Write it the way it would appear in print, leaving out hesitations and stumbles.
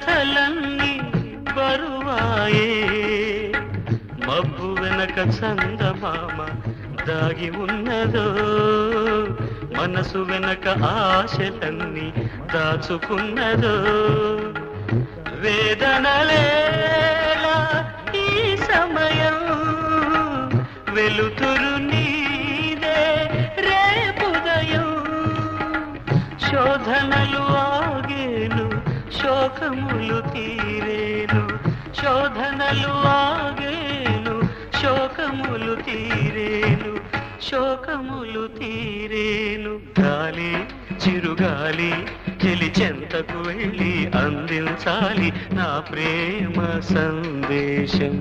కథలన్నీ బరువాయే మబ్బు వెనక చందమామ దాగి ఉన్నదో మనసు వెనక ఆశలన్నీ దాచుకున్నదో వేదనలేలా ఈ సమయం వెలుతురు నీదే రేపుదయం శోధనలు ఆగేను శోకములు తీరేను శోధనలు ఆగేను శోకములు తీరేను శోకములు తీరేను గాలి చిరుగాలి చెలి చెంతకు వెళ్ళి అందించాలి నా ప్రేమ సందేశం